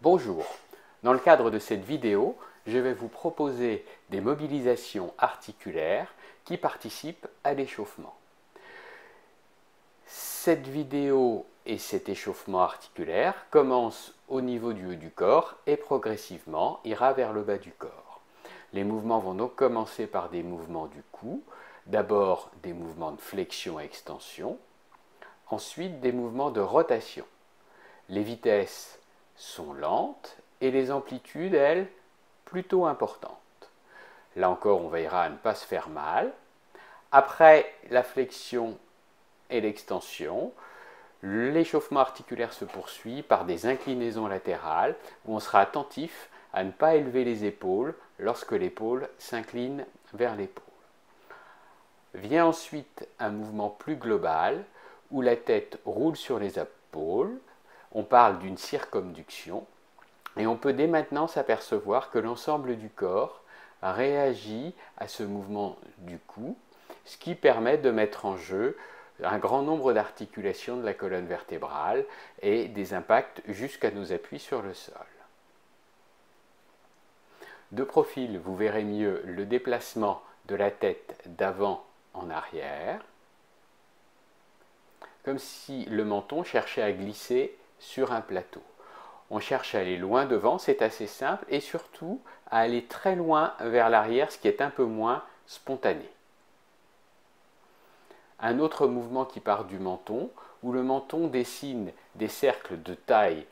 Bonjour, dans le cadre de cette vidéo, je vais vous proposer des mobilisations articulaires qui participent à l'échauffement. Cette vidéo et cet échauffement articulaire commencent au niveau du haut du corps et progressivement ira vers le bas du corps. Les mouvements vont donc commencer par des mouvements du cou, d'abord des mouvements de flexion et extension, ensuite des mouvements de rotation. Les vitesses sont lentes et les amplitudes, elles, plutôt importantes. Là encore, on veillera à ne pas se faire mal. Après la flexion et l'extension, l'échauffement articulaire se poursuit par des inclinaisons latérales où on sera attentif à ne pas élever les épaules lorsque l'épaule s'incline vers l'épaule. Vient ensuite un mouvement plus global où la tête roule sur les épaules. On parle d'une circumduction et on peut dès maintenant s'apercevoir que l'ensemble du corps réagit à ce mouvement du cou, ce qui permet de mettre en jeu un grand nombre d'articulations de la colonne vertébrale et des impacts jusqu'à nos appuis sur le sol. De profil, vous verrez mieux le déplacement de la tête d'avant en arrière, comme si le menton cherchait à glisser sur un plateau. On cherche à aller loin devant, c'est assez simple, et surtout à aller très loin vers l'arrière, ce qui est un peu moins spontané. Un autre mouvement qui part du menton, où le menton dessine des cercles de taille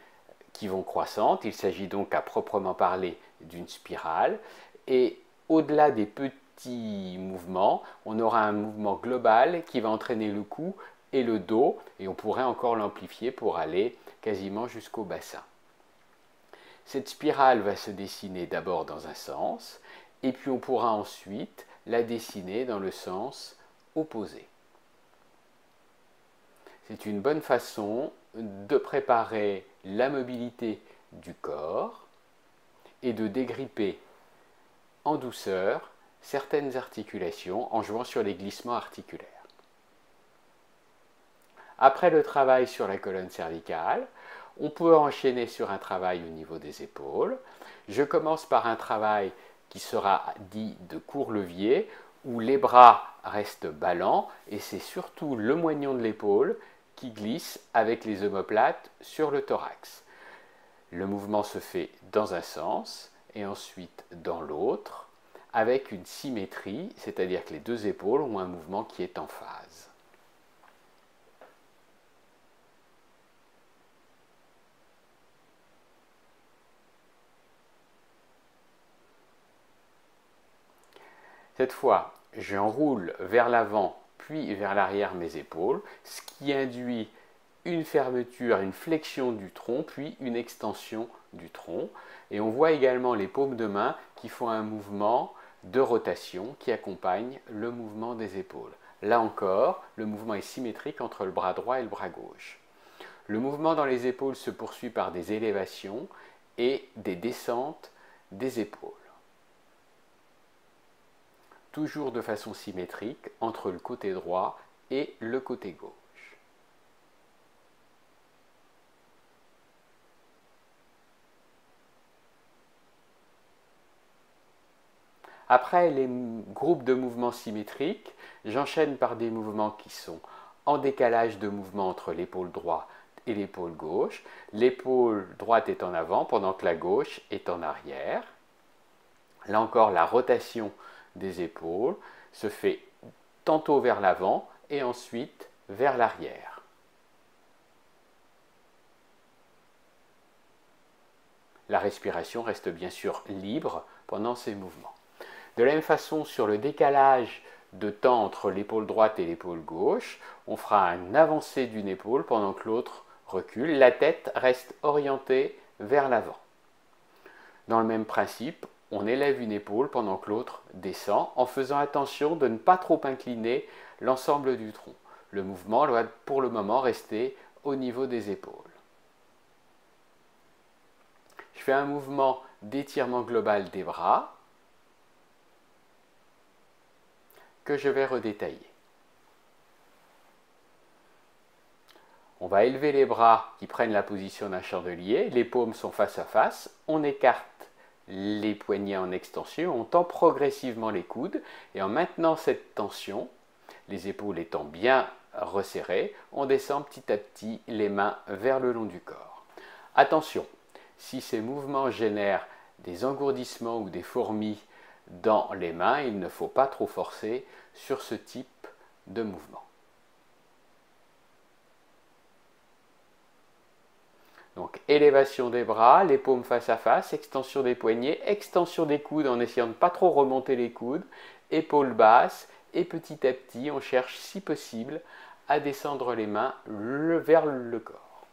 qui vont croissantes. Il s'agit donc à proprement parler d'une spirale. Et au-delà des petits mouvements, on aura un mouvement global qui va entraîner le cou et le dos, et on pourrait encore l'amplifier pour aller quasiment jusqu'au bassin. Cette spirale va se dessiner d'abord dans un sens, et puis on pourra ensuite la dessiner dans le sens opposé. C'est une bonne façon de préparer la mobilité du corps et de dégripper en douceur certaines articulations en jouant sur les glissements articulaires. Après le travail sur la colonne cervicale, on peut enchaîner sur un travail au niveau des épaules. Je commence par un travail qui sera dit de court levier, où les bras restent ballants et c'est surtout le moignon de l'épaule qui glisse avec les omoplates sur le thorax. Le mouvement se fait dans un sens et ensuite dans l'autre, avec une symétrie, c'est-à-dire que les deux épaules ont un mouvement qui est en phase. Cette fois, j'enroule vers l'avant puis vers l'arrière mes épaules, ce qui induit une fermeture, une flexion du tronc, puis une extension du tronc. Et on voit également les paumes de main qui font un mouvement de rotation qui accompagne le mouvement des épaules. Là encore, le mouvement est symétrique entre le bras droit et le bras gauche. Le mouvement dans les épaules se poursuit par des élévations et des descentes des épaules. Toujours de façon symétrique entre le côté droit et le côté gauche. Après les groupes de mouvements symétriques, j'enchaîne par des mouvements qui sont en décalage de mouvement entre l'épaule droite et l'épaule gauche. L'épaule droite est en avant pendant que la gauche est en arrière. Là encore, la rotation des épaules se fait tantôt vers l'avant et ensuite vers l'arrière. La respiration reste bien sûr libre pendant ces mouvements. De la même façon, sur le décalage de temps entre l'épaule droite et l'épaule gauche, on fera un avancé d'une épaule pendant que l'autre recule. La tête reste orientée vers l'avant. Dans le même principe, on élève une épaule pendant que l'autre descend en faisant attention de ne pas trop incliner l'ensemble du tronc. Le mouvement doit pour le moment rester au niveau des épaules. Je fais un mouvement d'étirement global des bras que je vais redétailler. On va élever les bras qui prennent la position d'un chandelier, les paumes sont face à face, on écarte les poignets en extension, on tend progressivement les coudes et en maintenant cette tension, les épaules étant bien resserrées, on descend petit à petit les mains vers le long du corps. Attention, si ces mouvements génèrent des engourdissements ou des fourmis dans les mains, il ne faut pas trop forcer sur ce type de mouvement. Donc élévation des bras, les paumes face à face, extension des poignets, extension des coudes en essayant de ne pas trop remonter les coudes, épaules basses et petit à petit on cherche si possible à descendre les mains vers le corps.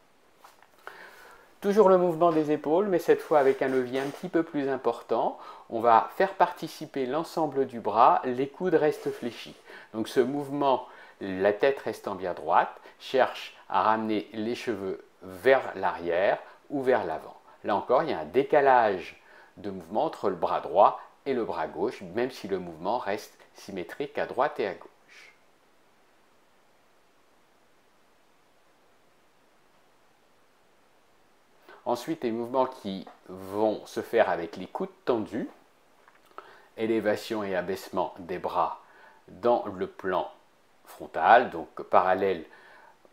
Toujours le mouvement des épaules, mais cette fois avec un levier un petit peu plus important. On va faire participer l'ensemble du bras, les coudes restent fléchis. Donc ce mouvement, la tête restant bien droite, cherche à ramener les cheveux vers l'arrière ou vers l'avant. Là encore, il y a un décalage de mouvement entre le bras droit et le bras gauche, même si le mouvement reste symétrique à droite et à gauche. Ensuite, les mouvements qui vont se faire avec les coudes tendus, élévation et abaissement des bras dans le plan frontal, donc parallèle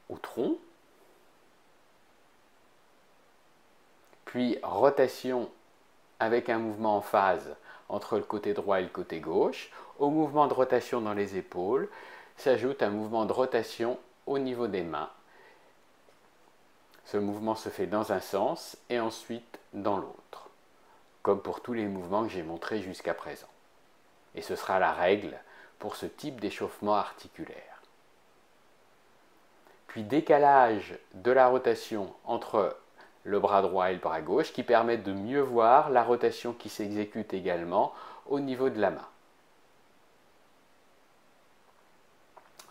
au tronc, puis rotation avec un mouvement en phase entre le côté droit et le côté gauche. Au mouvement de rotation dans les épaules s'ajoute un mouvement de rotation au niveau des mains. Ce mouvement se fait dans un sens et ensuite dans l'autre, comme pour tous les mouvements que j'ai montrés jusqu'à présent. Et ce sera la règle pour ce type d'échauffement articulaire. Puis décalage de la rotation entre le bras droit et le bras gauche qui permettent de mieux voir la rotation qui s'exécute également au niveau de la main.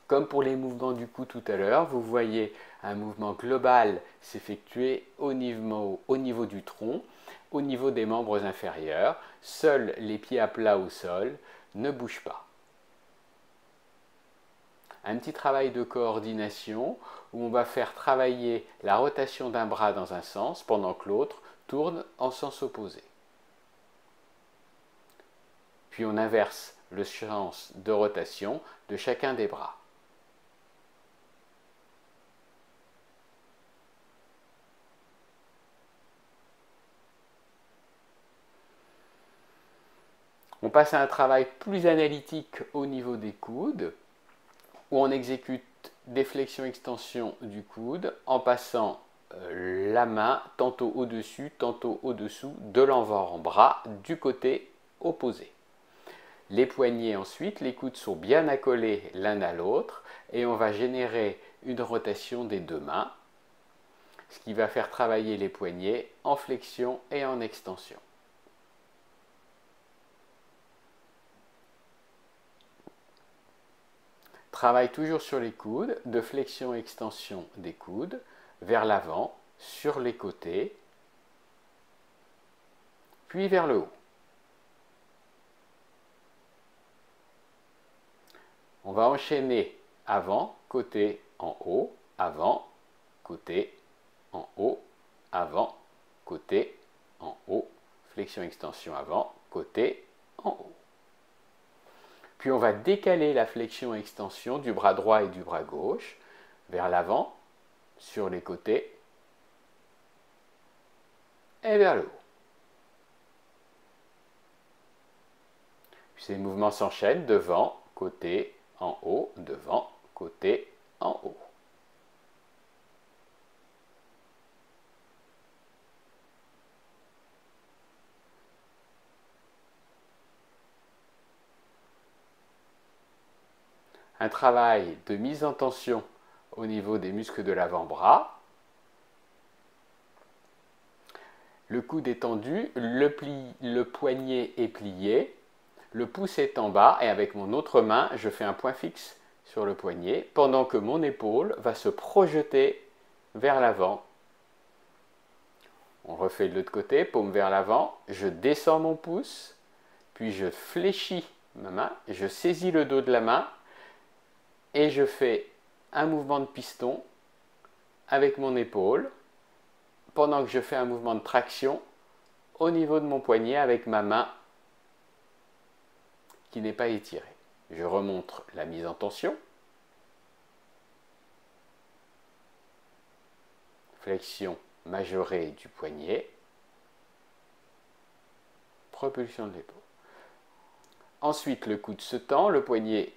Comme pour les mouvements du cou tout à l'heure, vous voyez un mouvement global s'effectuer au niveau du tronc, au niveau des membres inférieurs. Seuls les pieds à plat au sol ne bougent pas. Un petit travail de coordination où on va faire travailler la rotation d'un bras dans un sens pendant que l'autre tourne en sens opposé. Puis on inverse le sens de rotation de chacun des bras. On passe à un travail plus analytique au niveau des coudes, où on exécute des flexions-extensions du coude en passant la main tantôt au-dessus, tantôt au-dessous de l'avant-bras du côté opposé. Les poignets ensuite, les coudes sont bien accolés l'un à l'autre et on va générer une rotation des deux mains, ce qui va faire travailler les poignets en flexion et en extension. Travaille toujours sur les coudes, de flexion-extension des coudes, vers l'avant, sur les côtés, puis vers le haut. On va enchaîner avant, côté, en haut, avant, côté, en haut, avant, côté, en haut, flexion-extension avant, côté, en haut. Puis on va décaler la flexion-extension du bras droit et du bras gauche vers l'avant, sur les côtés et vers le haut. Puis ces mouvements s'enchaînent devant, côté, en haut, devant, côté, en haut. Un travail de mise en tension au niveau des muscles de l'avant-bras. Le coude est tendu, le poignet est plié, le pouce est en bas et avec mon autre main, je fais un point fixe sur le poignet pendant que mon épaule va se projeter vers l'avant. On refait de l'autre côté, paume vers l'avant, je descends mon pouce, puis je fléchis ma main, je saisis le dos de la main et je fais un mouvement de piston avec mon épaule pendant que je fais un mouvement de traction au niveau de mon poignet avec ma main qui n'est pas étirée. Je remonte la mise en tension. Flexion majorée du poignet. Propulsion de l'épaule. Ensuite, le coude se tend, le poignet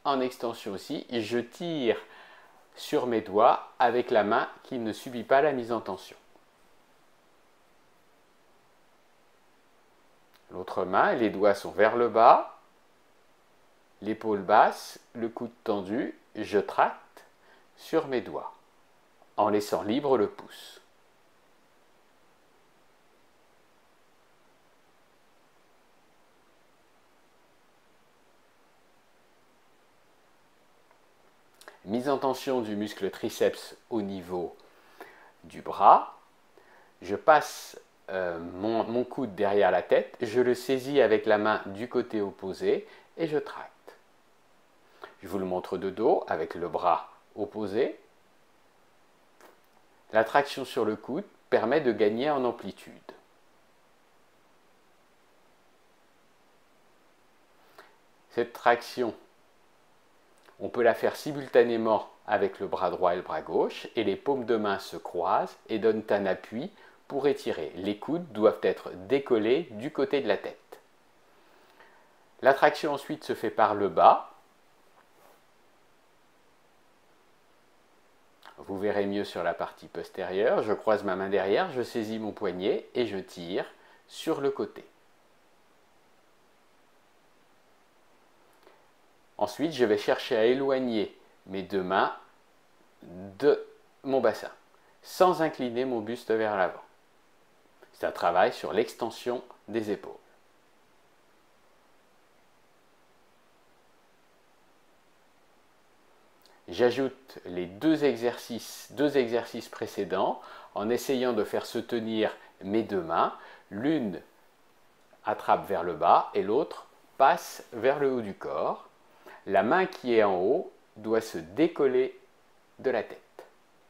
en extension aussi. Et je tire sur mes doigts avec la main qui ne subit pas la mise en tension. L'autre main, les doigts sont vers le bas, l'épaule basse, le coude tendu, je tracte sur mes doigts en laissant libre le pouce. Mise en tension du muscle triceps au niveau du bras. Je passe mon coude derrière la tête, je le saisis avec la main du côté opposé et je tracte. Je vous le montre de dos avec le bras opposé. La traction sur le coude permet de gagner en amplitude. Cette traction, on peut la faire simultanément avec le bras droit et le bras gauche et les paumes de main se croisent et donnent un appui pour étirer. Les coudes doivent être décollés du côté de la tête. La traction ensuite se fait par le bas. Vous verrez mieux sur la partie postérieure. Je croise ma main derrière, je saisis mon poignet et je tire sur le côté. Ensuite, je vais chercher à éloigner mes deux mains de mon bassin, sans incliner mon buste vers l'avant. C'est un travail sur l'extension des épaules. J'ajoute les deux exercices précédents en essayant de faire se tenir mes deux mains. L'une attrape vers le bas et l'autre passe vers le haut du corps. La main qui est en haut doit se décoller de la tête,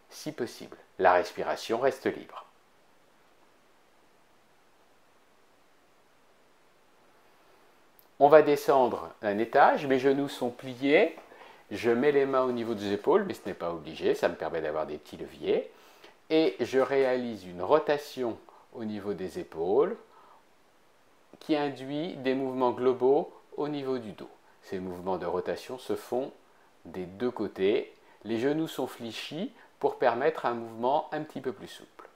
si possible. La respiration reste libre. On va descendre un étage, mes genoux sont pliés, je mets les mains au niveau des épaules, mais ce n'est pas obligé, ça me permet d'avoir des petits leviers, et je réalise une rotation au niveau des épaules qui induit des mouvements globaux au niveau du dos. Ces mouvements de rotation se font des deux côtés, les genoux sont fléchis pour permettre un mouvement un petit peu plus souple.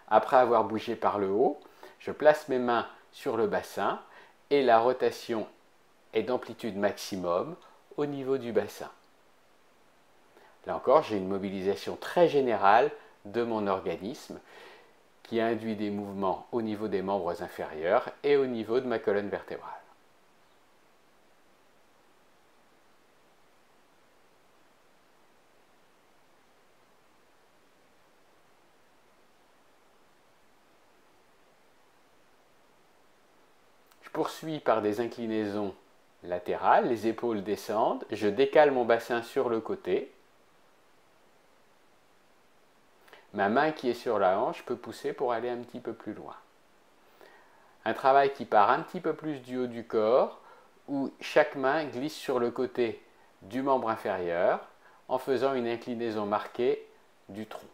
Après avoir bougé par le haut, je place mes mains sur le bassin et la rotation est d'amplitude maximum au niveau du bassin. Là encore, j'ai une mobilisation très générale de mon organisme qui induit des mouvements au niveau des membres inférieurs et au niveau de ma colonne vertébrale. Je poursuis par des inclinaisons latérales, les épaules descendent, je décale mon bassin sur le côté. Ma main qui est sur la hanche peut pousser pour aller un petit peu plus loin. Un travail qui part un petit peu plus du haut du corps, où chaque main glisse sur le côté du membre inférieur en faisant une inclinaison marquée du tronc.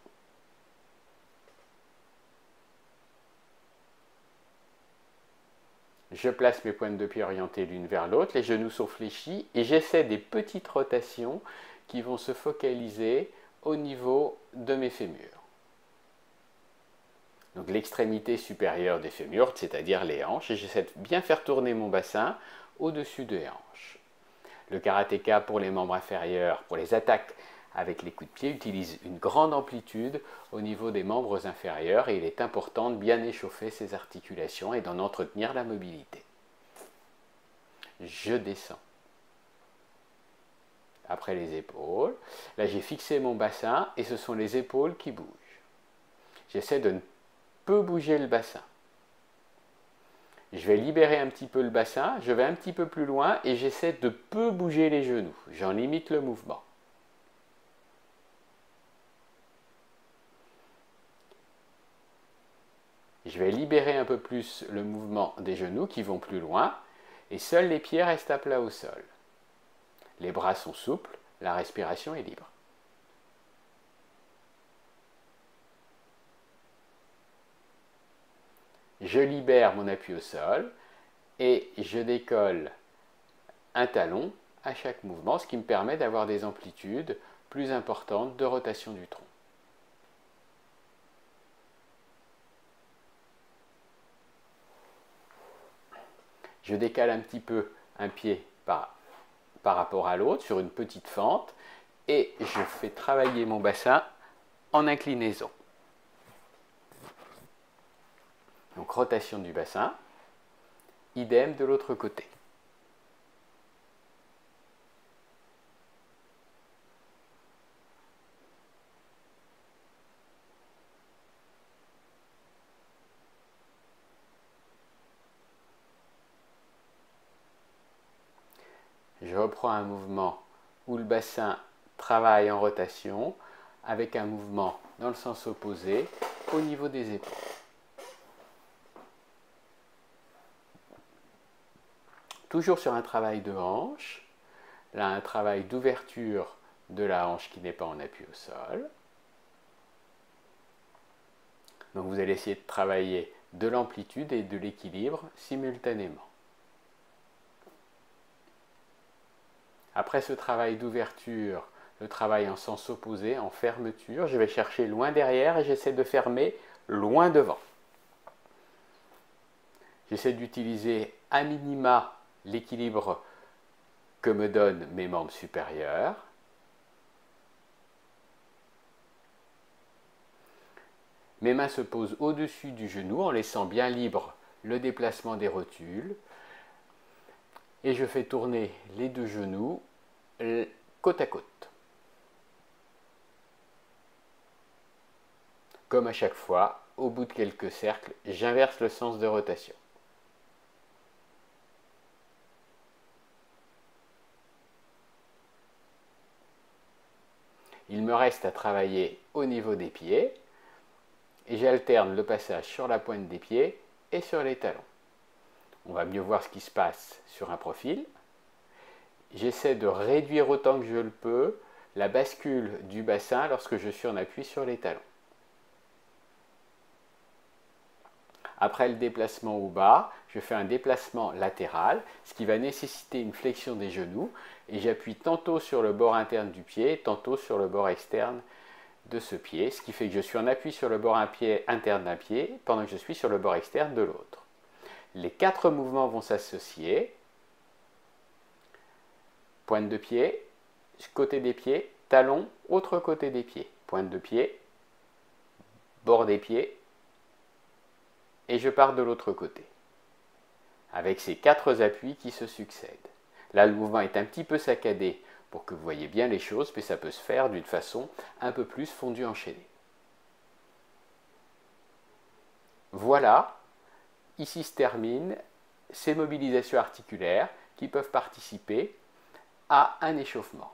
Je place mes pointes de pied orientées l'une vers l'autre, les genoux sont fléchis et j'essaie des petites rotations qui vont se focaliser au niveau de mes fémurs. Donc l'extrémité supérieure des fémurs, c'est-à-dire les hanches, et j'essaie de bien faire tourner mon bassin au-dessus des hanches. Le karatéka pour les membres inférieurs, pour les attaques avec les coups de pied, utilise une grande amplitude au niveau des membres inférieurs et il est important de bien échauffer ces articulations et d'en entretenir la mobilité. Je descends. Après les épaules, là j'ai fixé mon bassin et ce sont les épaules qui bougent. J'essaie de ne pas bouger le bassin. Je vais libérer un petit peu le bassin, je vais un petit peu plus loin et j'essaie de peu bouger les genoux. J'en limite le mouvement. Je vais libérer un peu plus le mouvement des genoux qui vont plus loin et seuls les pieds restent à plat au sol. Les bras sont souples, la respiration est libre. Je libère mon appui au sol et je décolle un talon à chaque mouvement, ce qui me permet d'avoir des amplitudes plus importantes de rotation du tronc. Je décale un petit peu un pied par rapport à l'autre sur une petite fente et je fais travailler mon bassin en inclinaison. Donc rotation du bassin, idem de l'autre côté. Je reprends un mouvement où le bassin travaille en rotation avec un mouvement dans le sens opposé au niveau des épaules. Toujours sur un travail de hanche, là un travail d'ouverture de la hanche qui n'est pas en appui au sol. Donc vous allez essayer de travailler de l'amplitude et de l'équilibre simultanément. Après ce travail d'ouverture, le travail en sens opposé, en fermeture, je vais chercher loin derrière et j'essaie de fermer loin devant. J'essaie d'utiliser à minima l'équilibre que me donnent mes membres supérieurs. Mes mains se posent au-dessus du genou en laissant bien libre le déplacement des rotules. Et je fais tourner les deux genoux côte à côte. Comme à chaque fois, au bout de quelques cercles, j'inverse le sens de rotation. Il me reste à travailler au niveau des pieds et j'alterne le passage sur la pointe des pieds et sur les talons. On va mieux voir ce qui se passe sur un profil. J'essaie de réduire autant que je le peux la bascule du bassin lorsque je suis en appui sur les talons. Après le déplacement au bas, je fais un déplacement latéral, ce qui va nécessiter une flexion des genoux, et j'appuie tantôt sur le bord interne du pied, tantôt sur le bord externe de ce pied, ce qui fait que je suis en appui sur le bord interne d'un pied, pendant que je suis sur le bord externe de l'autre. Les 4 mouvements vont s'associer. Pointe de pied, côté des pieds, talon, autre côté des pieds. Pointe de pied, bord des pieds, et je pars de l'autre côté. Avec ces 4 appuis qui se succèdent. Là, le mouvement est un petit peu saccadé pour que vous voyez bien les choses, mais ça peut se faire d'une façon un peu plus fondue enchaînée. Voilà, ici se terminent ces mobilisations articulaires qui peuvent participer à un échauffement.